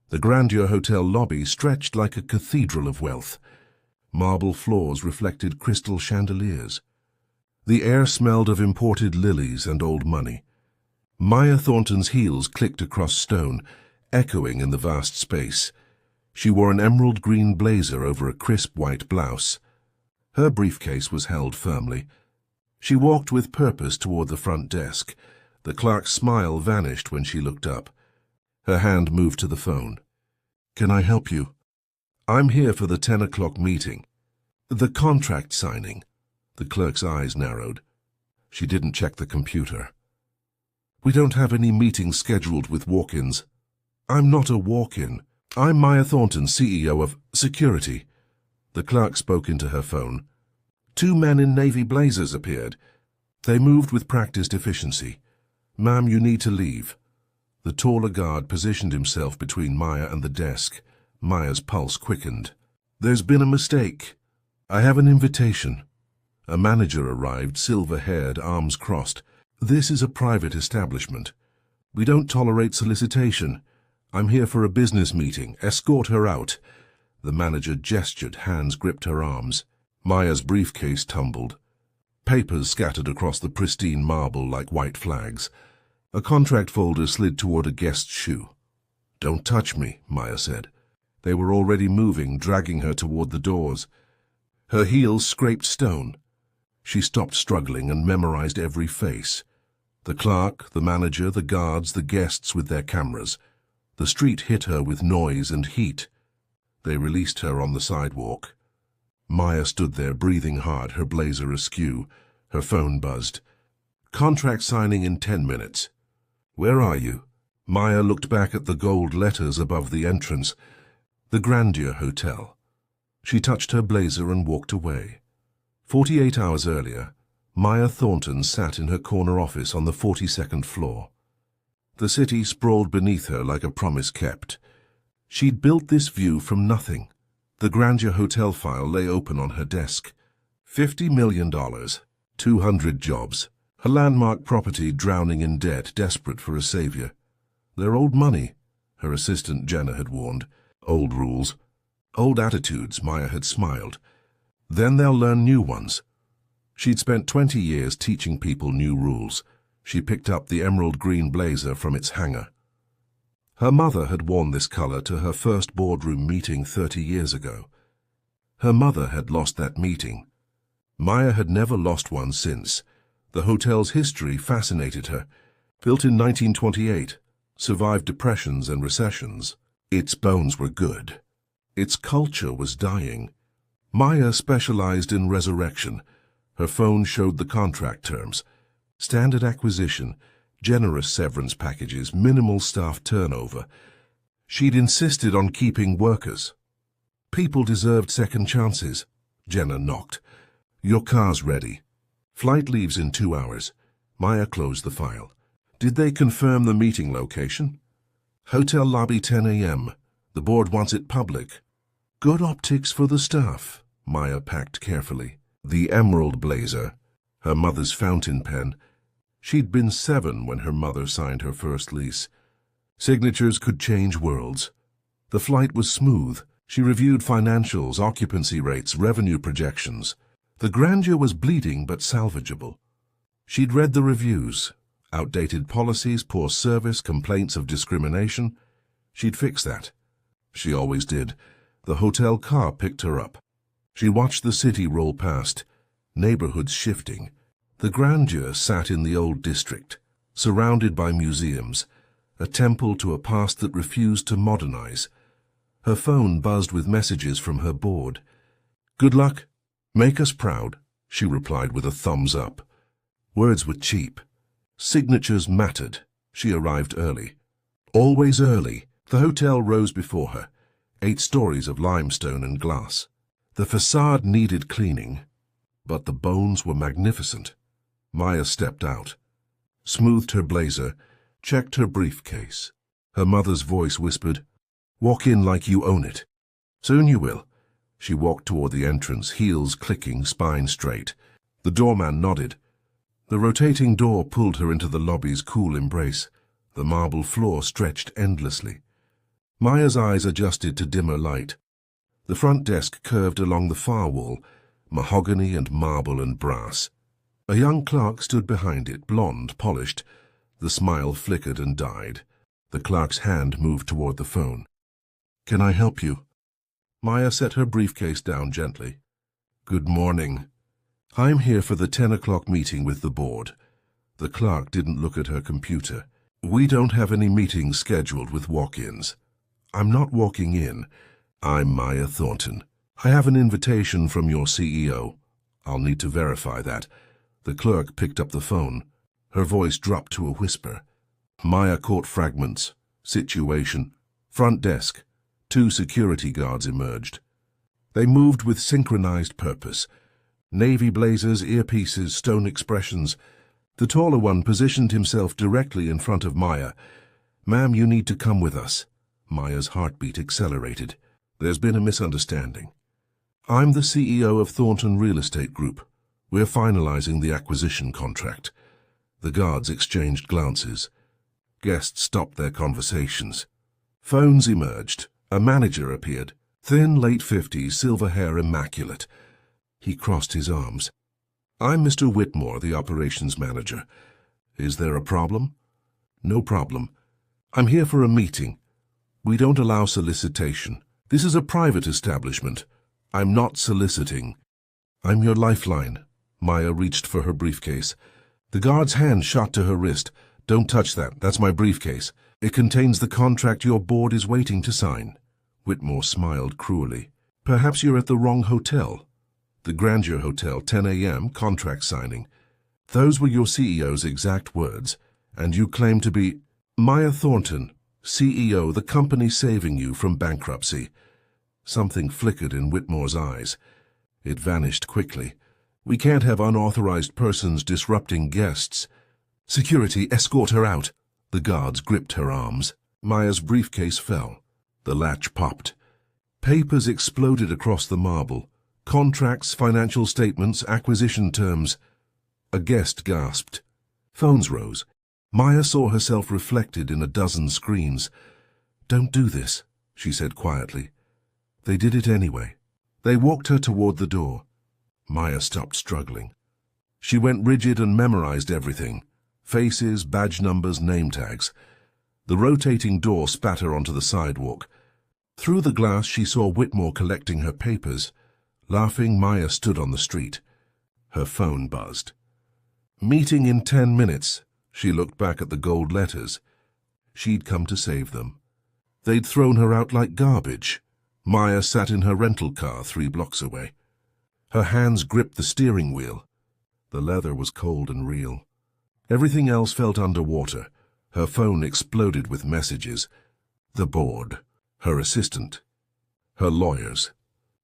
The Grandeur Hotel lobby stretched like a cathedral of wealth. Marble floors reflected crystal chandeliers. The air smelled of imported lilies and old money. Maya Thornton's heels clicked across stone, echoing in the vast space. She wore an emerald green blazer over a crisp white blouse. Her briefcase was held firmly. She walked with purpose toward the front desk. The clerk's smile vanished when she looked up. Her hand moved to the phone. "Can I help you?" "I'm here for the 10 o'clock meeting." "The contract signing." The clerk's eyes narrowed. She didn't check the computer. "We don't have any meetings scheduled with walk-ins." "I'm not a walk-in. I'm Maya Thornton, CEO of Security." The clerk spoke into her phone. 2 men in navy blazers appeared. They moved with practiced efficiency. "Ma'am, you need to leave." The taller guard positioned himself between Maya and the desk. Maya's pulse quickened. "There's been a mistake. I have an invitation." A manager arrived, silver-haired, arms crossed. "This is a private establishment. We don't tolerate solicitation. I'm here for a business meeting. Escort her out." The manager gestured, hands gripped her arms. Maya's briefcase tumbled. Papers scattered across the pristine marble like white flags. A contract folder slid toward a guest's shoe. "Don't touch me," Maya said. They were already moving, dragging her toward the doors. Her heels scraped stone. She stopped struggling and memorized every face. The clerk, the manager, the guards, the guests with their cameras. The street hit her with noise and heat. They released her on the sidewalk. Maya stood there, breathing hard, her blazer askew. Her phone buzzed. "Contract signing in 10 minutes. "Where are you?" Maya looked back at the gold letters above the entrance. The Grandeur Hotel. She touched her blazer and walked away. 48 hours earlier, Maya Thornton sat in her corner office on the 42nd floor. The city sprawled beneath her like a promise kept. She'd built this view from nothing. The Grandeur Hotel file lay open on her desk. $50 million, 200 jobs. Her landmark property drowning in debt, desperate for a savior. "They're old money," her assistant Jenna had warned. "Old rules. Old attitudes," Maya had smiled. "Then they'll learn new ones." She'd spent 20 years teaching people new rules. She picked up the emerald green blazer from its hanger. Her mother had worn this color to her first boardroom meeting 30 years ago. Her mother had lost that meeting. Maya had never lost one since. The hotel's history fascinated her. Built in 1928, survived depressions and recessions. Its bones were good. Its culture was dying. Maya specialized in resurrection. Her phone showed the contract terms. Standard acquisition, generous severance packages, minimal staff turnover. She'd insisted on keeping workers. People deserved second chances. Jenna knocked. "Your car's ready." "Flight leaves in 2 hours." Maya closed the file. "Did they confirm the meeting location?" "Hotel lobby, 10 a.m. The board wants it public." "Good optics for the staff." Maya packed carefully. The emerald blazer, her mother's fountain pen. She'd been 7 when her mother signed her first lease. Signatures could change worlds. The flight was smooth. She reviewed financials, occupancy rates, revenue projections. The Grandeur was bleeding but salvageable. She'd read the reviews. Outdated policies, poor service, complaints of discrimination. She'd fix that. She always did. The hotel car picked her up. She watched the city roll past, neighborhoods shifting. The Grandeur sat in the old district, surrounded by museums, a temple to a past that refused to modernize. Her phone buzzed with messages from her board. "Good luck. Make us proud," she replied with a thumbs up. Words were cheap. Signatures mattered. She arrived early. Always early. The hotel rose before her, 8 stories of limestone and glass. The facade needed cleaning, but the bones were magnificent. Maya stepped out, smoothed her blazer, checked her briefcase. Her mother's voice whispered, "Walk in like you own it." "Soon you will." She walked toward the entrance, heels clicking, spine straight. The doorman nodded. The rotating door pulled her into the lobby's cool embrace. The marble floor stretched endlessly. Maya's eyes adjusted to dimmer light. The front desk curved along the far wall, mahogany and marble and brass. A young clerk stood behind it, blonde, polished. The smile flickered and died. The clerk's hand moved toward the phone. "Can I help you?" Maya set her briefcase down gently. "Good morning. I'm here for the 10 o'clock meeting with the board." The clerk didn't look at her computer. "We don't have any meetings scheduled with walk-ins." "I'm not walking in. I'm Maya Thornton. I have an invitation from your CEO. I'll need to verify that." The clerk picked up the phone. Her voice dropped to a whisper. Maya caught fragments. Situation. Front desk. 2 security guards emerged. They moved with synchronized purpose. Navy blazers, earpieces, stone expressions. The taller one positioned himself directly in front of Maya. "Ma'am, you need to come with us." Maya's heartbeat accelerated. "There's been a misunderstanding. I'm the CEO of Thornton Real Estate Group. We're finalizing the acquisition contract." The guards exchanged glances. Guests stopped their conversations. Phones emerged. A manager appeared. Thin, late 50s, silver hair immaculate. He crossed his arms. "I'm Mr. Whitmore, the operations manager. Is there a problem?" "No problem. I'm here for a meeting. We don't allow solicitation. This is a private establishment. I'm not soliciting." "I'm your lifeline." Maya reached for her briefcase. The guard's hand shot to her wrist. "Don't touch that. That's my briefcase. It contains the contract your board is waiting to sign." Whitmore smiled cruelly. "Perhaps you're at the wrong hotel." "The Grandeur Hotel, 10 a.m., contract signing." "Those were your CEO's exact words. And you claim to be—" "Maya Thornton, CEO, the company saving you from bankruptcy." Something flickered in Whitmore's eyes. It vanished quickly. "We can't have unauthorized persons disrupting guests." "Security, escort her out." The guards gripped her arms. Maya's briefcase fell. The latch popped. Papers exploded across the marble. Contracts, financial statements, acquisition terms. A guest gasped. Phones rose. Maya saw herself reflected in a dozen screens. "Don't do this," she said quietly. They did it anyway. They walked her toward the door. Maya stopped struggling. She went rigid and memorized everything. Faces, badge numbers, name tags. The rotating door spat her onto the sidewalk. Through the glass she saw Whitmore collecting her papers. Laughing, Maya stood on the street. Her phone buzzed. "Meeting in 10 minutes. She looked back at the gold letters. She'd come to save them. They'd thrown her out like garbage. Maya sat in her rental car 3 blocks away. Her hands gripped the steering wheel. The leather was cold and real. Everything else felt underwater. Her phone exploded with messages. The board. Her assistant. Her lawyers.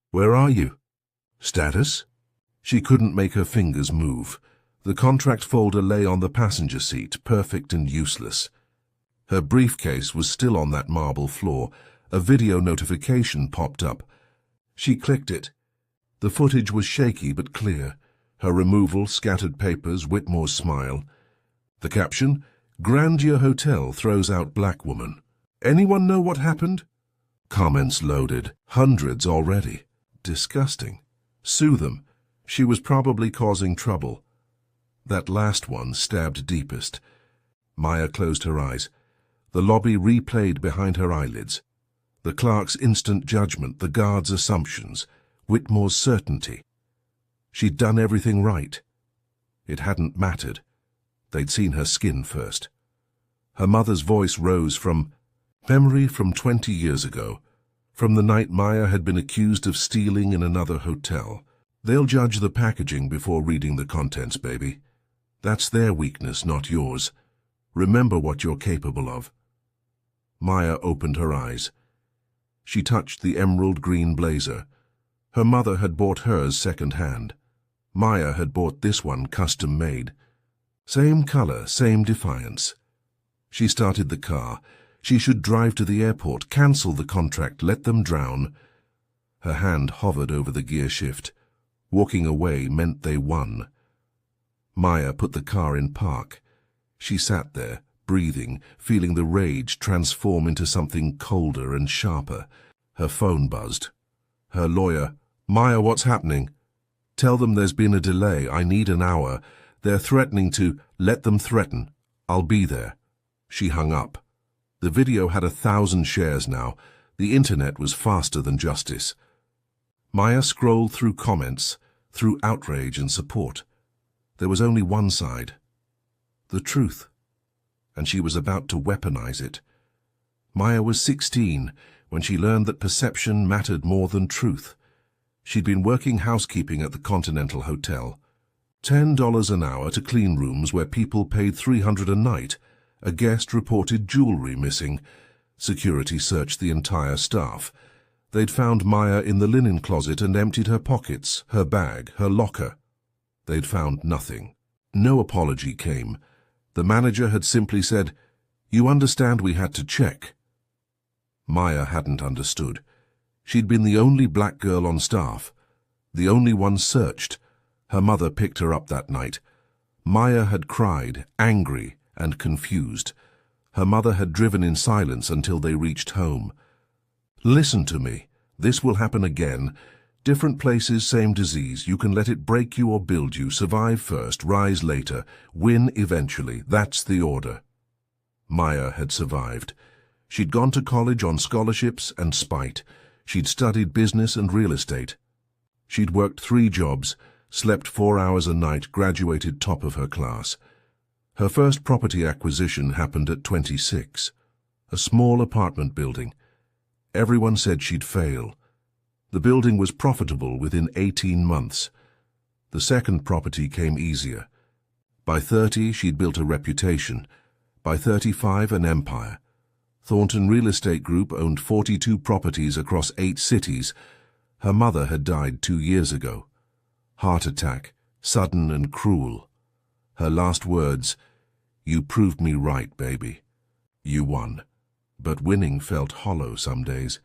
"Where are you?" "Status?" She couldn't make her fingers move. The contract folder lay on the passenger seat, perfect and useless. Her briefcase was still on that marble floor. A video notification popped up. She clicked it. The footage was shaky but clear. Her removal, scattered papers, Whitmore's smile. The caption, "Grandeur Hotel throws out black woman. Anyone know what happened?" Comments loaded. Hundreds already. Disgusting. Sue them. She was probably causing trouble. That last one stabbed deepest. Maya closed her eyes. The lobby replayed behind her eyelids. The clerk's instant judgment, the guard's assumptions, Whitmore's certainty. She'd done everything right. It hadn't mattered. They'd seen her skin first. Her mother's voice rose from memory from 20 years ago, from the night Maya had been accused of stealing in another hotel. "They'll judge the packaging before reading the contents, baby. That's their weakness, not yours. Remember what you're capable of." Maya opened her eyes. She touched the emerald green blazer. Her mother had bought hers second-hand. Maya had bought this one custom-made. Same color, same defiance. She started the car. She should drive to the airport, cancel the contract, let them drown. Her hand hovered over the gear shift. Walking away meant they won. Maya put the car in park. She sat there, breathing, feeling the rage transform into something colder and sharper. Her phone buzzed. Her lawyer, "Maya, what's happening?" "Tell them there's been a delay. I need an hour. They're threatening to..." "Let them threaten. I'll be there." She hung up. The video had 1,000 shares now. The internet was faster than justice. Maya scrolled through comments, through outrage and support. There was only one side. The truth. And she was about to weaponize it. Maya was 16 when she learned that perception mattered more than truth. She'd been working housekeeping at the Continental Hotel. $10 an hour to clean rooms where people paid $300 a night. A guest reported jewelry missing. Security searched the entire staff. They'd found Maya in the linen closet and emptied her pockets, her bag, her locker. They'd found nothing. No apology came. The manager had simply said, "You understand we had to check." Maya hadn't understood. She'd been the only black girl on staff, the only one searched. Her mother picked her up that night. Maya had cried, angry and confused. Her mother had driven in silence until they reached home. "Listen to me. This will happen again. Different places, same disease. You can let it break you or build you. Survive first, rise later, win eventually. That's the order." Maya had survived. She'd gone to college on scholarships and spite. She'd studied business and real estate. She'd worked 3 jobs, slept 4 hours a night, graduated top of her class. Her first property acquisition happened at 26. A small apartment building. Everyone said she'd fail. The building was profitable within 18 months. The second property came easier. By 30, she'd built a reputation. By 35, an empire. Thornton Real Estate Group owned 42 properties across 8 cities. Her mother had died 2 years ago. Heart attack, sudden and cruel. Her last words, "You proved me right, baby. You won." But winning felt hollow some days.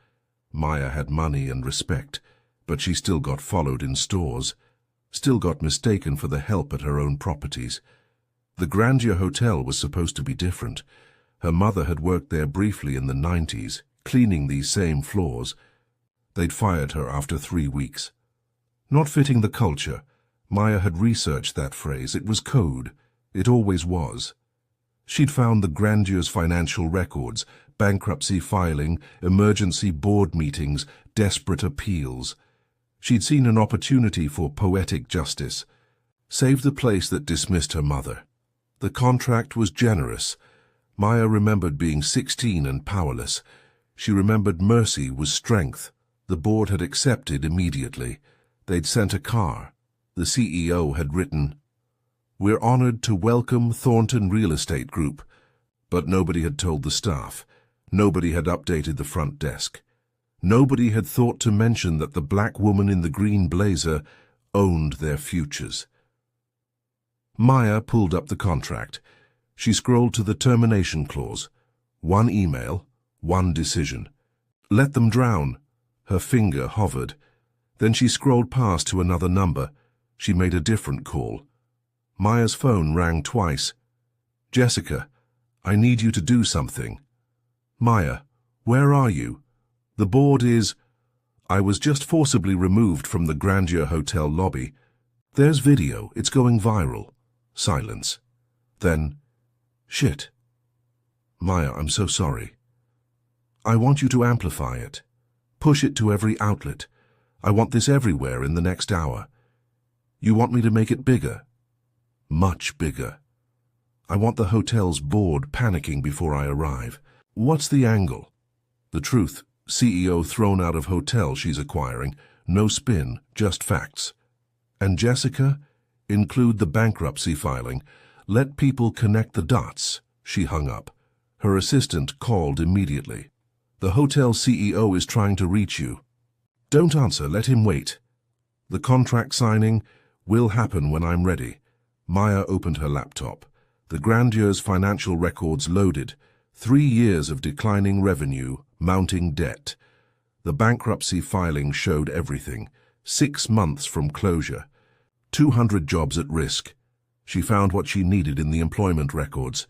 Maya had money and respect, but she still got followed in stores, still got mistaken for the help at her own properties. The Grandeur Hotel was supposed to be different. Her mother had worked there briefly in the 90s, cleaning these same floors. They'd fired her after 3 weeks. Not fitting the culture. Maya had researched that phrase. It was code. It always was. She'd found the Grandeur's financial records, bankruptcy filing, emergency board meetings, desperate appeals. She'd seen an opportunity for poetic justice. Save the place that dismissed her mother. The contract was generous. Maya remembered being 16 and powerless. She remembered mercy was strength. The board had accepted immediately. They'd sent a car. The CEO had written, "We're honored to welcome Thornton Real Estate Group." But nobody had told the staff. Nobody had updated the front desk. Nobody had thought to mention that the black woman in the green blazer owned their futures. Maya pulled up the contract. She scrolled to the termination clause. 1 email, 1 decision. Let them drown. Her finger hovered. Then she scrolled past to another number. She made a different call. Maya's phone rang twice. "Jessica, I need you to do something." "Maya, where are you?" "The board is..." "I was just forcibly removed from the Grandeur Hotel lobby." "There's video. It's going viral." Silence. Then, "Shit." "Maya, I'm so sorry." "I want you to amplify it. Push it to every outlet. I want this everywhere in the next hour." "You want me to make it bigger?" "Much bigger." "I want the hotel's board panicking before I arrive." "What's the angle?" "The truth. CEO thrown out of hotel she's acquiring. No spin, just facts." "And Jessica? Include the bankruptcy filing. Let people connect the dots." She hung up. Her assistant called immediately. "The hotel CEO is trying to reach you." "Don't answer, let him wait." "The contract signing will happen when I'm ready." Maya opened her laptop. The Grandeur's financial records loaded. 3 years of declining revenue, mounting debt. The bankruptcy filing showed everything. 6 months from closure. 200 jobs at risk. She found what she needed in the employment records.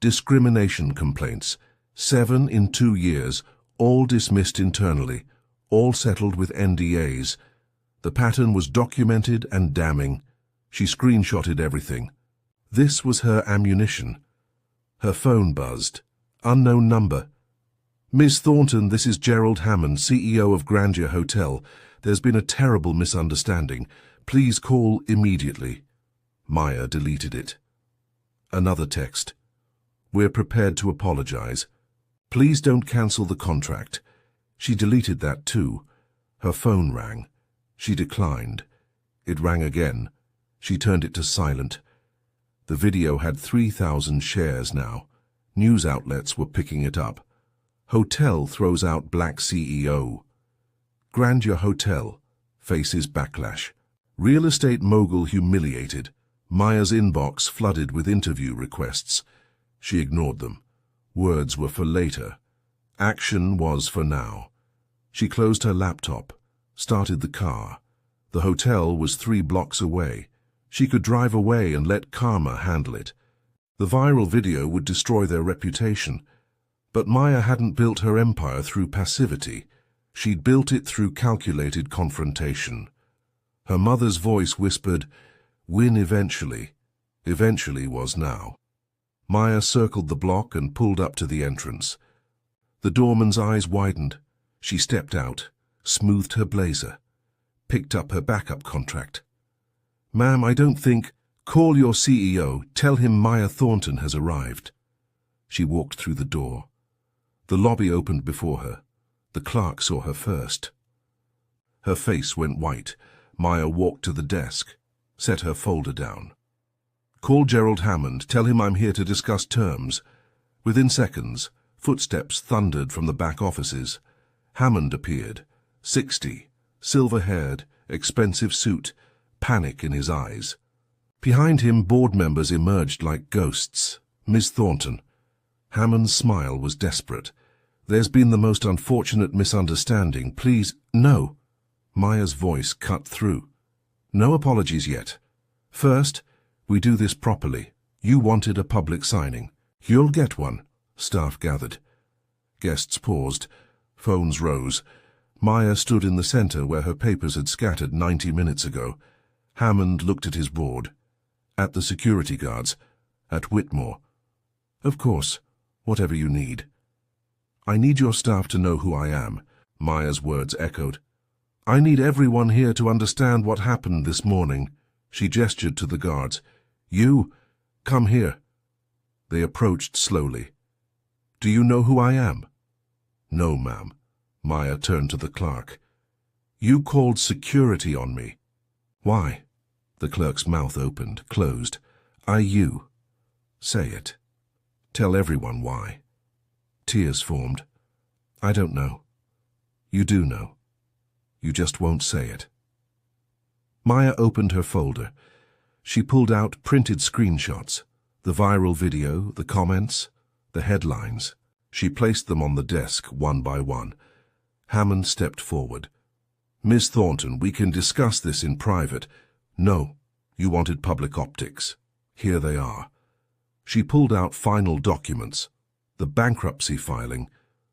Discrimination complaints, 7 in 2 years, all dismissed internally, all settled with NDAs. The pattern was documented and damning. She screenshotted everything. This was her ammunition. Her phone buzzed. Unknown number. Ms. Thornton, this is Gerald Hammond, CEO of Grandeur Hotel. There's been a terrible misunderstanding. Please call immediately. Maya deleted it. Another text. We're prepared to apologize. Please don't cancel the contract. She deleted that too. Her phone rang. She declined. It rang again. She turned it to silent. The video had 3,000 shares now. News outlets were picking it up. Hotel throws out black CEO. Grandeur Hotel faces backlash. Real estate mogul humiliated. Maya's inbox flooded with interview requests. She ignored them. Words were for later. Action was for now. She closed her laptop, started the car. The hotel was 3 blocks away. She could drive away and let karma handle it. The viral video would destroy their reputation. But Maya hadn't built her empire through passivity. She'd built it through calculated confrontation. Her mother's voice whispered, "Win eventually." Eventually was now. Maya circled the block and pulled up to the entrance. The doorman's eyes widened. She stepped out, smoothed her blazer, picked up her backup contract. "Ma'am, I don't think—" "Call your CEO, tell him Maya Thornton has arrived." She walked through the door. The lobby opened before her. The clerk saw her first. Her face went white. Maya walked to the desk, set her folder down. "Call Gerald Hammond, tell him I'm here to discuss terms." Within seconds, footsteps thundered from the back offices. Hammond appeared, 60, silver-haired, expensive suit, panic in his eyes. Behind him, board members emerged like ghosts. "Miss Thornton." Hammond's smile was desperate. "There's been the most unfortunate misunderstanding. Please—" "No." Maya's voice cut through. "No apologies yet. First, we do this properly. You wanted a public signing. You'll get one." Staff gathered. Guests paused. Phones rose. Maya stood in the center where her papers had scattered 90 minutes ago. Hammond looked at his board. At the security guards. At Whitmore. "Of course. Whatever you need." "I need your staff to know who I am," Maya's words echoed. "I need everyone here to understand what happened this morning." She gestured to the guards. "You, come here." They approached slowly. "Do you know who I am?" "No, ma'am." Maya turned to the clerk. "You called security on me." "Why?" The clerk's mouth opened, closed. "You." "Say it. Tell everyone why." Tears formed. "I don't know." "You do know. You just won't say it." Maya opened her folder. She pulled out printed screenshots, the viral video, the comments, the headlines. She placed them on the desk one by one. Hammond stepped forward. "Miss Thornton, we can discuss this in private." "No, you wanted public optics. Here they are." She pulled out final documents, the bankruptcy filing,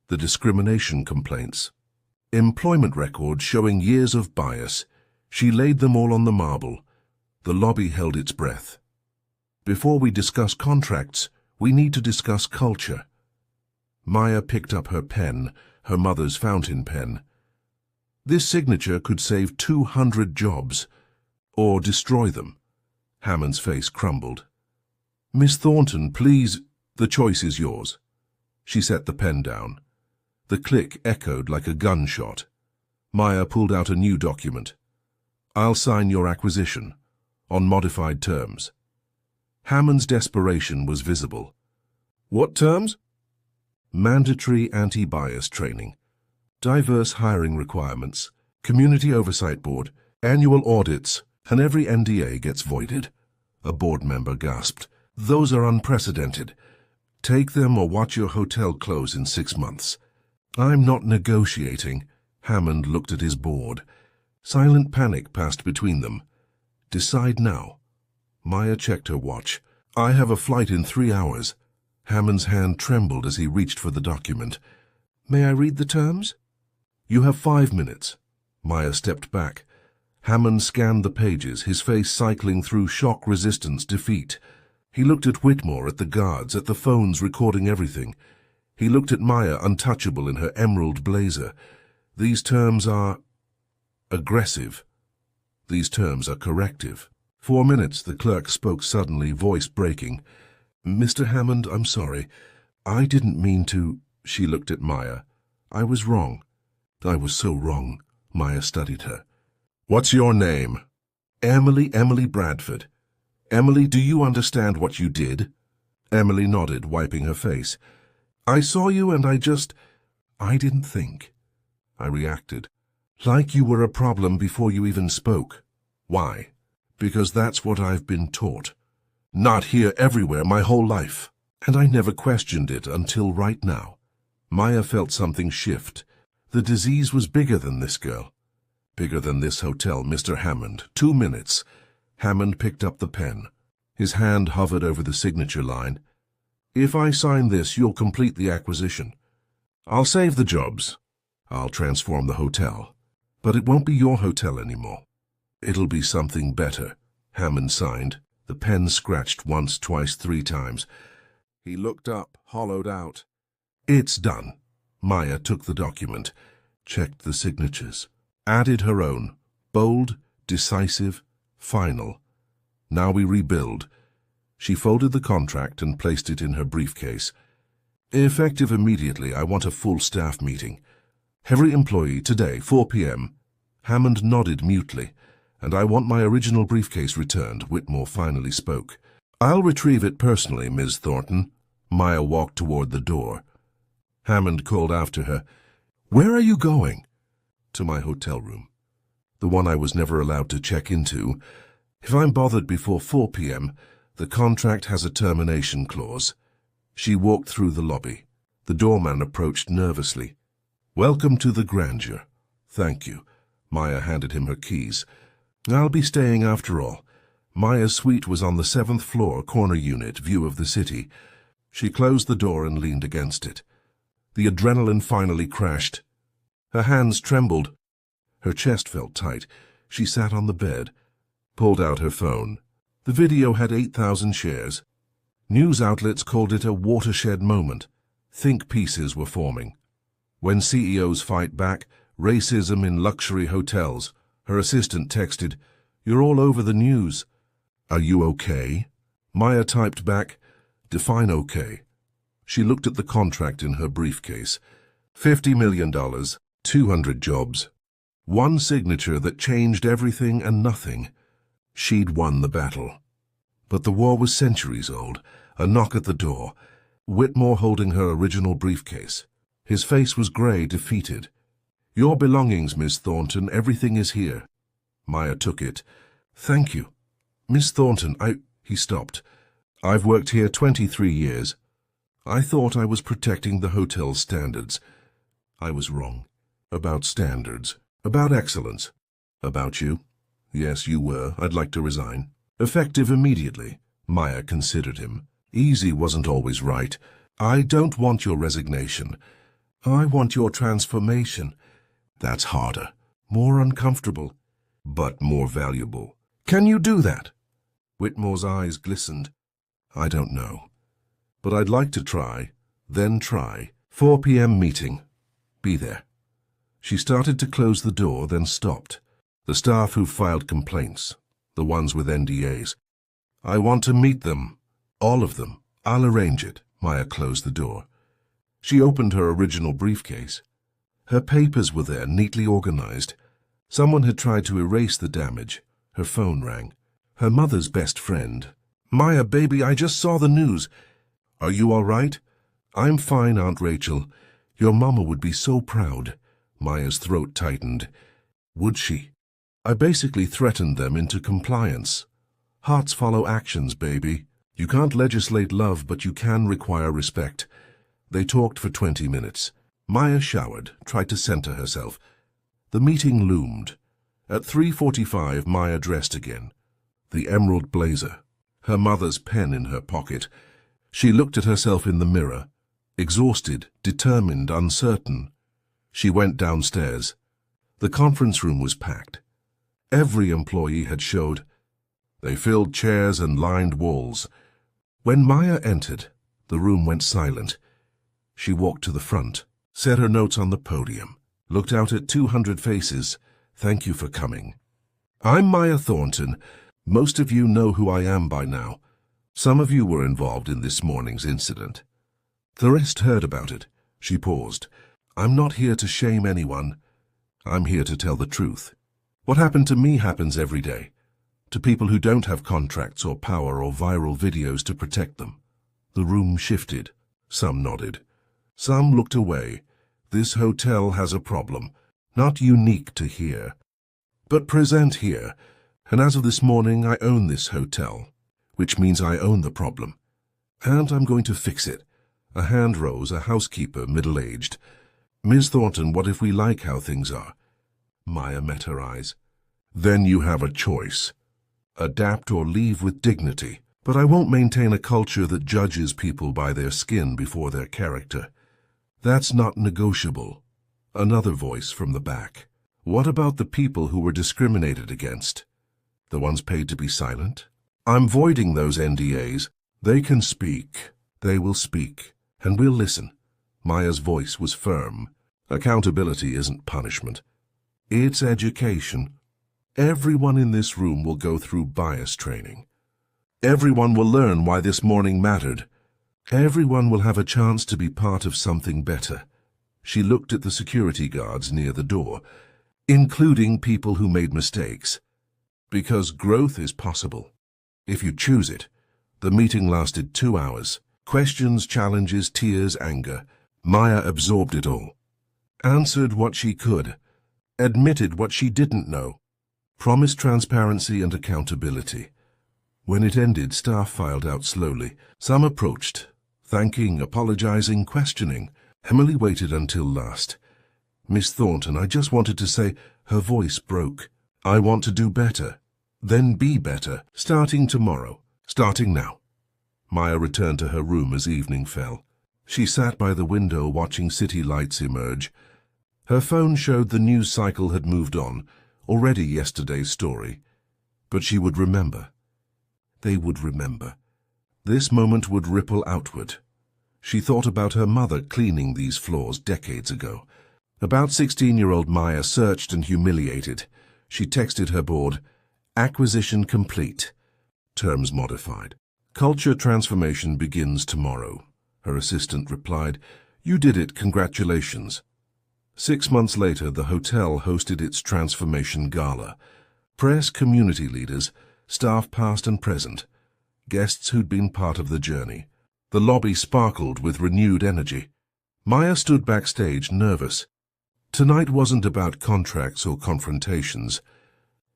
the discrimination complaints, employment records showing years of bias. She laid them all on the marble. The lobby held its breath. "Before we discuss contracts, we need to discuss culture." Maya picked up her pen, her mother's fountain pen. "This signature could save 200 jobs, or destroy them." Hammond's face crumbled. "Miss Thornton, please." "The choice is yours." She set the pen down. The click echoed like a gunshot. Maya pulled out a new document. "I'll sign your acquisition, on modified terms." Hammond's desperation was visible. "What terms?" "Mandatory anti-bias training, diverse hiring requirements, community oversight board, annual audits, and every NDA gets voided." A board member gasped. "Those are unprecedented. Take them or watch your hotel close in 6 months." "I'm not negotiating." Hammond looked at his board. Silent panic passed between them. "Decide now." Maya checked her watch. "I have a flight in 3 hours." Hammond's hand trembled as he reached for the document. "May I read the terms?" "You have 5 minutes." Maya stepped back. Hammond scanned the pages, his face cycling through shock, resistance, defeat. He looked at Whitmore, at the guards, at the phones recording everything. He looked at Maya, untouchable in her emerald blazer. "These terms are aggressive. These terms are corrective." 4 minutes, the clerk spoke suddenly, voice breaking. "Mr. Hammond, I'm sorry. I didn't mean to—" She looked at Maya. "I was wrong." "I was so wrong." Maya studied her. "What's your name?" Emily Bradford." "Emily, do you understand what you did?" Emily nodded, wiping her face. "I saw you and I didn't think. I reacted. Like you were a problem before you even spoke." "Why?" "Because that's what I've been taught. Not here, everywhere, my whole life. And I never questioned it until right now." Maya felt something shift. The disease was bigger than this girl. Bigger than this hotel, Mr. Hammond. 2 minutes. Hammond picked up the pen. His hand hovered over the signature line. "If I sign this, you'll complete the acquisition. I'll save the jobs. I'll transform the hotel. But it won't be your hotel anymore. It'll be something better." Hammond signed. The pen scratched once, twice, 3 times. He looked up, hollowed out. "It's done." Maya took the document, checked the signatures, added her own. Bold, decisive, final. "Now we rebuild." She folded the contract and placed it in her briefcase. "Effective immediately, I want a full staff meeting. Every employee today, 4 p.m. Hammond nodded mutely. "And I want my original briefcase returned," Whitmore finally spoke. "I'll retrieve it personally, Ms. Thornton." Maya walked toward the door. Hammond called after her. "Where are you going?" "To my hotel room. The one I was never allowed to check into. If I'm bothered before 4 p.m., the contract has a termination clause." She walked through the lobby. The doorman approached nervously. "Welcome to the grandeur." "Thank you." Maya handed him her keys. "I'll be staying after all." Maya's suite was on the 7th floor, corner unit, view of the city. She closed the door and leaned against it. The adrenaline finally crashed. Her hands trembled. Her chest felt tight. She sat on the bed, pulled out her phone. The video had 8,000 shares. News outlets called it a watershed moment. Think pieces were forming. When CEOs fight back, racism in luxury hotels. Her assistant texted, "You're all over the news." "Are you okay?" Maya typed back, "Define okay." She looked at the contract in her briefcase. $50 million, 200 jobs. One signature that changed everything and nothing. She'd won the battle. But the war was centuries old. A knock at the door. Whitmore holding her original briefcase. His face was gray, defeated. "Your belongings, Miss Thornton. Everything is here." Maya took it. "Thank you." "Miss Thornton, He stopped. "I've worked here 23 years. I thought I was protecting the hotel's standards. I was wrong. About standards. About excellence. About you. Yes, you were. I'd like to resign." "Effective immediately." Maya considered him. Easy wasn't always right. "I don't want your resignation. I want your transformation." "That's harder. More uncomfortable. But more valuable." "Can you do that?" Whitmore's eyes glistened. "I don't know. But I'd like to try. Then try. 4 p.m. meeting. Be there." She started to close the door, then stopped. "The staff who filed complaints. The ones with NDAs. I want to meet them. All of them. I'll arrange it." Maya closed the door. She opened her original briefcase. Her papers were there, neatly organized. Someone had tried to erase the damage. Her phone rang. Her mother's best friend. "Maya, baby, I just saw the news." "Are you all right?" "I'm fine, Aunt Rachel. Your mama would be so proud." Maya's throat tightened. "Would she?" "I basically threatened them into compliance. Hearts follow actions, baby. You can't legislate love, but you can require respect." They talked for 20 minutes. Maya showered, tried to center herself. The meeting loomed. At 3:45, Maya dressed again. The emerald blazer. Her mother's pen in her pocket. She looked at herself in the mirror, exhausted, determined, uncertain. She went downstairs. The conference room was packed. Every employee had showed. They filled chairs and lined walls. When Maya entered, the room went silent. She walked to the front, set her notes on the podium, looked out at 200 faces. Thank you for coming. I'm Maya Thornton. Most of you know who I am by now. Some of you were involved in this morning's incident. The rest heard about it. She paused. I'm not here to shame anyone. I'm here to tell the truth. What happened to me happens every day, to people who don't have contracts or power or viral videos to protect them. The room shifted. Some nodded. Some looked away. This hotel has a problem, not unique to here, but present here. And as of this morning, I own this hotel, which means I own the problem. And I'm going to fix it. A hand rose, a housekeeper, middle-aged. Ms. Thornton, what if we like how things are? Maya met her eyes. Then you have a choice. Adapt or leave with dignity. But I won't maintain a culture that judges people by their skin before their character. That's not negotiable. Another voice from the back. What about the people who were discriminated against? The ones paid to be silent? I'm voiding those NDAs. They can speak. They will speak. And we'll listen. Maya's voice was firm. Accountability isn't punishment. It's education. Everyone in this room will go through bias training. Everyone will learn why this morning mattered. Everyone will have a chance to be part of something better. She looked at the security guards near the door, including people who made mistakes. Because growth is possible, if you choose it. The meeting lasted 2 hours. Questions, challenges, tears, anger. Maya absorbed it all. Answered what she could. Admitted what she didn't know. Promised transparency and accountability. When it ended, staff filed out slowly. Some approached, thanking, apologizing, questioning. Emily waited until last. Miss Thornton, I just wanted to say, her voice broke. I want to do better. Then be better, starting tomorrow, starting now. Maya returned to her room as evening fell. She sat by the window watching city lights emerge. Her phone showed the news cycle had moved on, already yesterday's story. But she would remember. They would remember. This moment would ripple outward. She thought about her mother cleaning these floors decades ago. About 16-year-old Maya searched and humiliated. She texted her board, "Acquisition complete. Terms modified. Culture transformation begins tomorrow." Her assistant replied, "You did it, congratulations." 6 months later, the hotel hosted its transformation gala. Press, community leaders, staff past and present, guests who'd been part of the journey. The lobby sparkled with renewed energy. Maya stood backstage, nervous. Tonight wasn't about contracts or confrontations.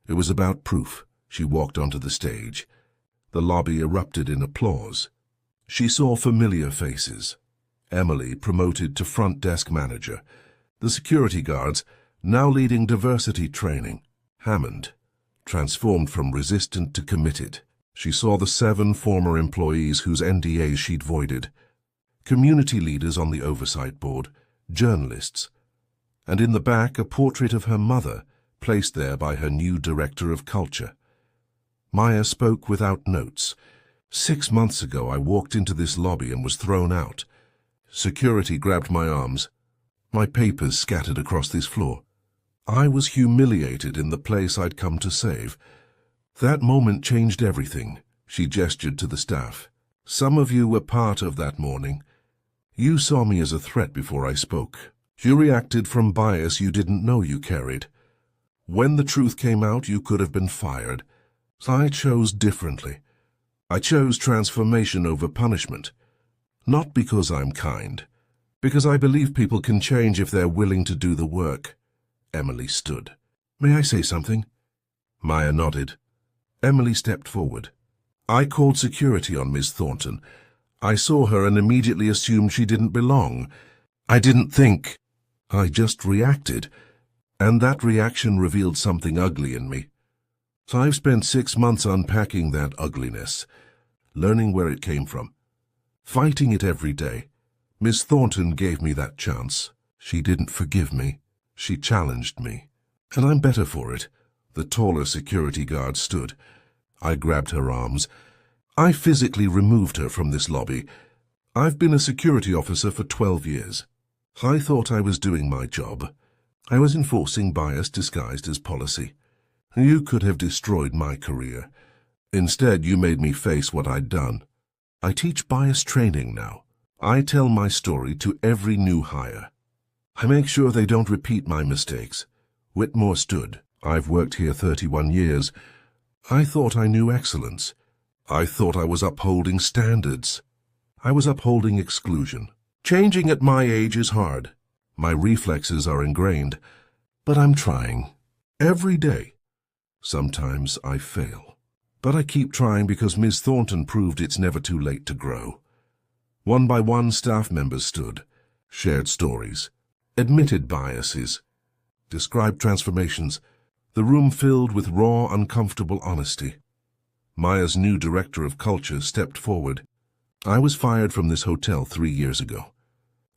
It was about proof. She walked onto the stage. The lobby erupted in applause. She saw familiar faces. Emily, promoted to front desk manager. The security guards, now leading diversity training. Hammond, transformed from resistant to committed. She saw the 7 former employees whose NDAs she'd voided. Community leaders on the oversight board, journalists. And in the back, a portrait of her mother, placed there by her new director of culture. Maya spoke without notes. 6 months ago, I walked into this lobby and was thrown out. Security grabbed my arms. My papers scattered across this floor. I was humiliated in the place I'd come to save. That moment changed everything. She gestured to the staff. Some of you were part of that morning. You saw me as a threat before I spoke. You reacted from bias you didn't know you carried. When the truth came out, you could have been fired. I chose differently. I chose transformation over punishment. Not because I'm kind, because I believe people can change if they're willing to do the work. Emily stood. May I say something? Maya nodded. Emily stepped forward. I called security on Miss Thornton. I saw her and immediately assumed she didn't belong. I didn't think. I just reacted. And that reaction revealed something ugly in me. So I've spent 6 months unpacking that ugliness, learning where it came from. fighting it every day. Miss Thornton gave me that chance. She didn't forgive me. She challenged me. And I'm better for it. The taller security guard stood. I grabbed her arms. I physically removed her from this lobby. I've been a security officer for 12 years. I thought I was doing my job. I was enforcing bias disguised as policy. You could have destroyed my career. Instead, you made me face what I'd done. I teach bias training now. I tell my story to every new hire. I make sure they don't repeat my mistakes. Whitmore stood. I've worked here 31 years. I thought I knew excellence. I thought I was upholding standards. I was upholding exclusion. Changing at my age is hard. My reflexes are ingrained. But I'm trying. Every day. Sometimes I fail. But I keep trying because Ms. Thornton proved it's never too late to grow. One by one, staff members stood, shared stories, admitted biases, described transformations, the room filled with raw, uncomfortable honesty. Maya's new director of culture stepped forward. I was fired from this hotel 3 years ago.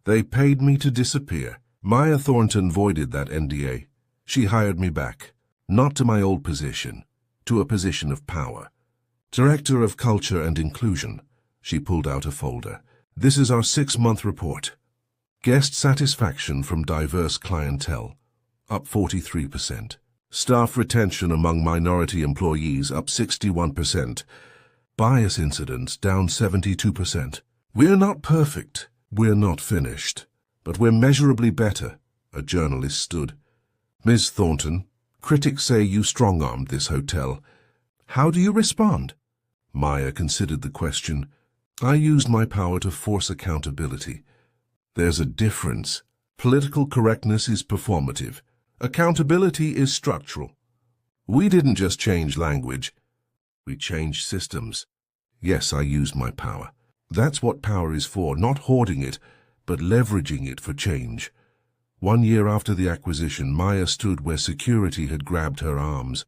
They paid me to disappear. Maya Thornton voided that NDA. She hired me back, not to my old position, to a position of power. Director of Culture and Inclusion. She pulled out a folder. This is our 6-month report. Guest satisfaction from diverse clientele, up 43%. Staff retention among minority employees, up 61%. Bias incidents, down 72%. We're not perfect. We're not finished. But we're measurably better, a journalist stood. Ms. Thornton, critics say you strong-armed this hotel. How do you respond? Maya considered the question. I used my power to force accountability. There's a difference. Political correctness is performative. Accountability is structural. We didn't just change language. We changed systems. Yes, I used my power. That's what power is for, not hoarding it, but leveraging it for change. 1 year after the acquisition, Maya stood where security had grabbed her arms.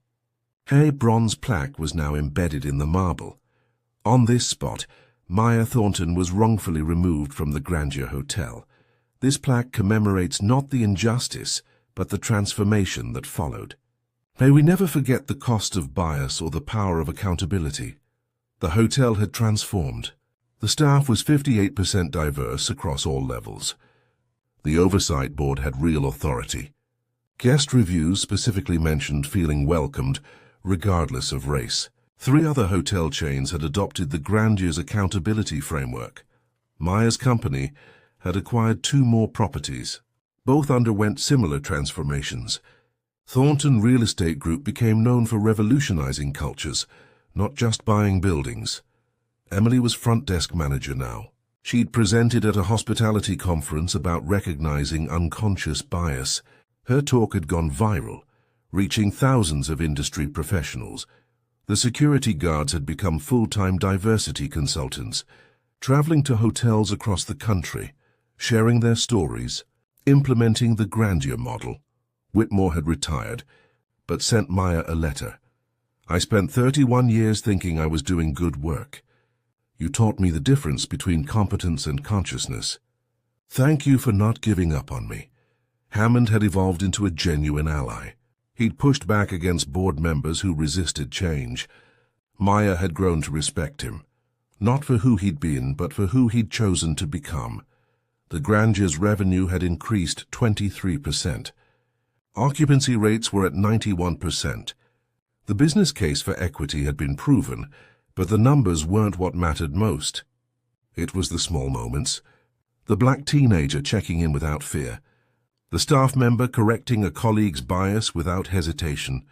Her bronze plaque was now embedded in the marble. On this spot, Maya Thornton was wrongfully removed from the Grandeur Hotel. This plaque commemorates not the injustice, but the transformation that followed. May we never forget the cost of bias or the power of accountability. The hotel had transformed. The staff was 58% diverse across all levels. The oversight board had real authority. Guest reviews specifically mentioned feeling welcomed, regardless of race. 3 other hotel chains had adopted the Grandeur's accountability framework. Maya's company had acquired 2 more properties. Both underwent similar transformations. Thornton Real Estate Group became known for revolutionizing cultures, not just buying buildings. Emily was front desk manager now. She'd presented at a hospitality conference about recognizing unconscious bias. Her talk had gone viral, reaching thousands of industry professionals. The security guards had become full-time diversity consultants, traveling to hotels across the country, sharing their stories, implementing the Grandeur model. Whitmore had retired, but sent Maya a letter. I spent 31 years thinking I was doing good work. You taught me the difference between competence and consciousness. Thank you for not giving up on me. Hammond had evolved into a genuine ally. He'd pushed back against board members who resisted change. Maya had grown to respect him, not for who he'd been, but for who he'd chosen to become. The Grandeur's revenue had increased 23%. Occupancy rates were at 91%. The business case for equity had been proven, but the numbers weren't what mattered most. It was the small moments. The black teenager checking in without fear. The staff member correcting a colleague's bias without hesitation.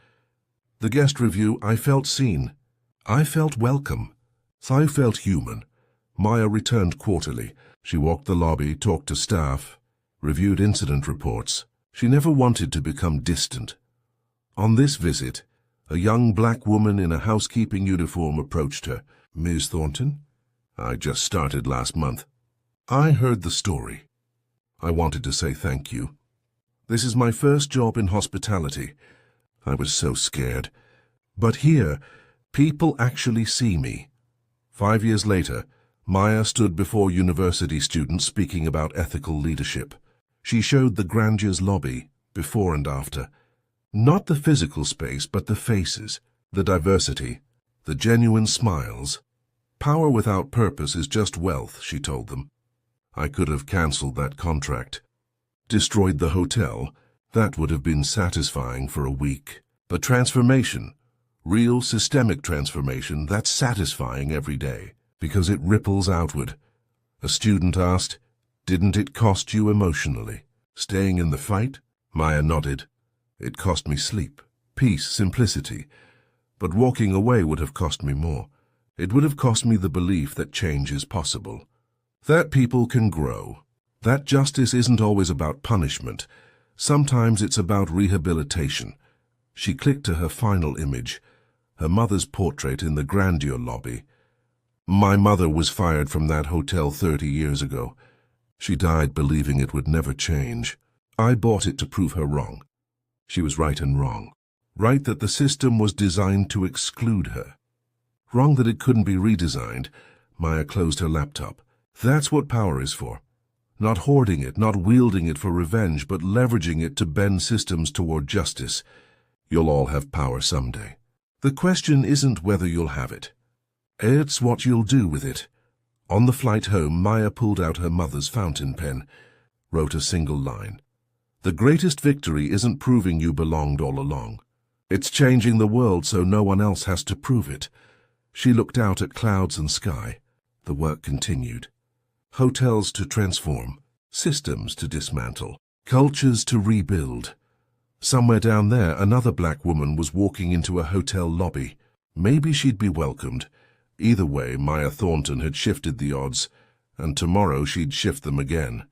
The guest review, I felt seen. I felt welcome. I felt human. Maya returned quarterly. She walked the lobby, talked to staff, reviewed incident reports. She never wanted to become distant. On this visit, a young black woman in a housekeeping uniform approached her. Ms. Thornton? I just started last month. I heard the story. I wanted to say thank you. This is my first job in hospitality. I was so scared. But here, people actually see me. 5 years later, Maya stood before university students speaking about ethical leadership. She showed the grandier's lobby, before and after. Not the physical space, but the faces, the diversity, the genuine smiles. Power without purpose is just wealth, she told them. I could have cancelled that contract. Destroyed the hotel. That would have been satisfying for a week. But transformation, real systemic transformation, that's satisfying every day, because it ripples outward. A student asked, "Didn't it cost you emotionally? Staying in the fight?" Maya nodded. It cost me sleep, peace, simplicity. But walking away would have cost me more. It would have cost me the belief that change is possible. That people can grow. That justice isn't always about punishment. Sometimes it's about rehabilitation. She clicked to her final image, her mother's portrait in the grandeur lobby. My mother was fired from that hotel 30 years ago. She died believing it would never change. I bought it to prove her wrong. She was right and wrong. Right that the system was designed to exclude her. Wrong that it couldn't be redesigned. Maya closed her laptop. That's what power is for. Not hoarding it, not wielding it for revenge, but leveraging it to bend systems toward justice. You'll all have power someday. The question isn't whether you'll have it. It's what you'll do with it. On the flight home, Maya pulled out her mother's fountain pen, wrote a single line. The greatest victory isn't proving you belonged all along. It's changing the world so no one else has to prove it. She looked out at clouds and sky. The work continued. Hotels to transform, systems to dismantle, cultures to rebuild. Somewhere down there, another black woman was walking into a hotel lobby. Maybe she'd be welcomed. Either way, Maya Thornton had shifted the odds, and tomorrow she'd shift them again.